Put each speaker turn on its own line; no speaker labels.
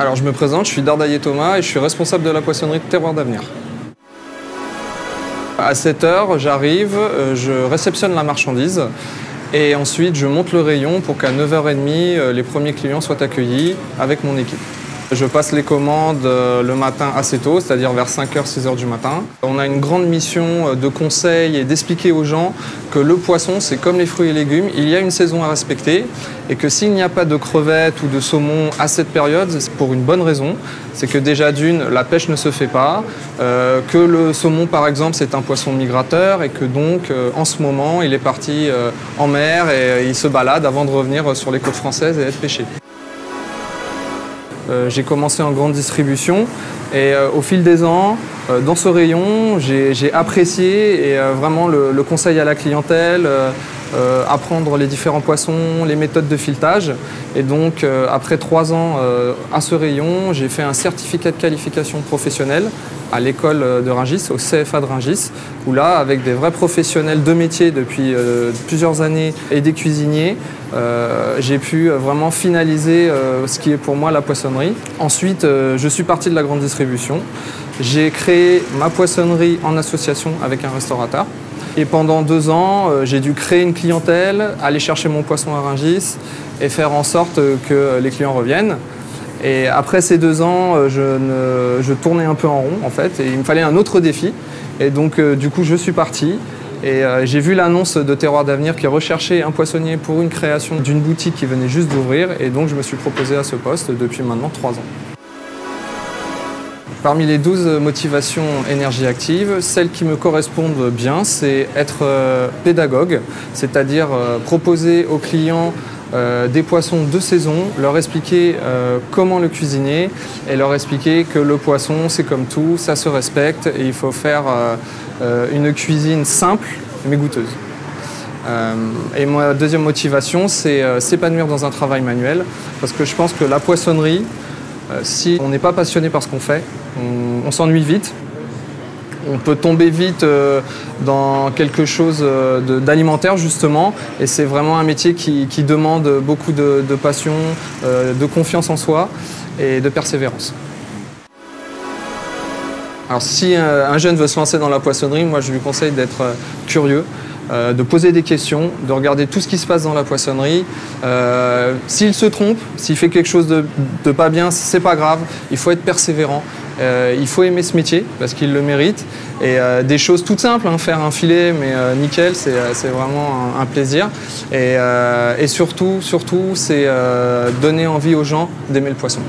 Alors je me présente, je suis Dardaillé Thomas et je suis responsable de la poissonnerie de Terroir d'Avenir. À 7 h, j'arrive, je réceptionne la marchandise et ensuite je monte le rayon pour qu'à 9 h 30, les premiers clients soient accueillis avec mon équipe. Je passe les commandes le matin assez tôt, c'est-à-dire vers 5 h, 6 h du matin. On a une grande mission de conseil et d'expliquer aux gens que le poisson, c'est comme les fruits et légumes, il y a une saison à respecter et que s'il n'y a pas de crevettes ou de saumon à cette période, c'est pour une bonne raison. C'est que déjà d'une, la pêche ne se fait pas, que le saumon par exemple c'est un poisson migrateur et que donc en ce moment il est parti en mer et il se balade avant de revenir sur les côtes françaises et être pêché. J'ai commencé en grande distribution et au fil des ans, dans ce rayon, j'ai apprécié et vraiment le conseil à la clientèle, apprendre les différents poissons, les méthodes de filetage. Et donc, après 3 ans à ce rayon, j'ai fait un certificat de qualification professionnelle à l'école de Rungis, au CFA de Rungis, où là, avec des vrais professionnels de métier depuis plusieurs années et des cuisiniers, j'ai pu vraiment finaliser ce qui est pour moi la poissonnerie. Ensuite, je suis parti de la grande distribution. J'ai créé ma poissonnerie en association avec un restaurateur. Et pendant 2 ans, j'ai dû créer une clientèle, aller chercher mon poisson à Rungis et faire en sorte que les clients reviennent. Et après ces 2 ans, je tournais un peu en rond en fait, et il me fallait un autre défi. Et donc du coup, je suis parti. Et j'ai vu l'annonce de Terroir d'Avenir qui recherchait un poissonnier pour une création d'une boutique qui venait juste d'ouvrir. Et donc je me suis proposé à ce poste depuis maintenant 3 ans. Parmi les 12 motivations énergie active, celles qui me correspondent bien, c'est être pédagogue, c'est-à-dire proposer aux clients des poissons de saison, leur expliquer comment le cuisiner et leur expliquer que le poisson, c'est comme tout, ça se respecte et il faut faire une cuisine simple mais goûteuse. Et ma deuxième motivation, c'est s'épanouir dans un travail manuel parce que je pense que la poissonnerie, si on n'est pas passionné par ce qu'on fait, on s'ennuie vite. On peut tomber vite dans quelque chose d'alimentaire justement et c'est vraiment un métier qui demande beaucoup de passion, de confiance en soi et de persévérance. Alors si un jeune veut se lancer dans la poissonnerie, moi je lui conseille d'être curieux, de poser des questions, de regarder tout ce qui se passe dans la poissonnerie. S'il se trompe, s'il fait quelque chose de pas bien, c'est pas grave, il faut être persévérant. Il faut aimer ce métier parce qu'il le mérite. Et des choses toutes simples, hein, faire un filet, mais nickel, c'est vraiment un plaisir. Et surtout, c'est donner envie aux gens d'aimer le poisson.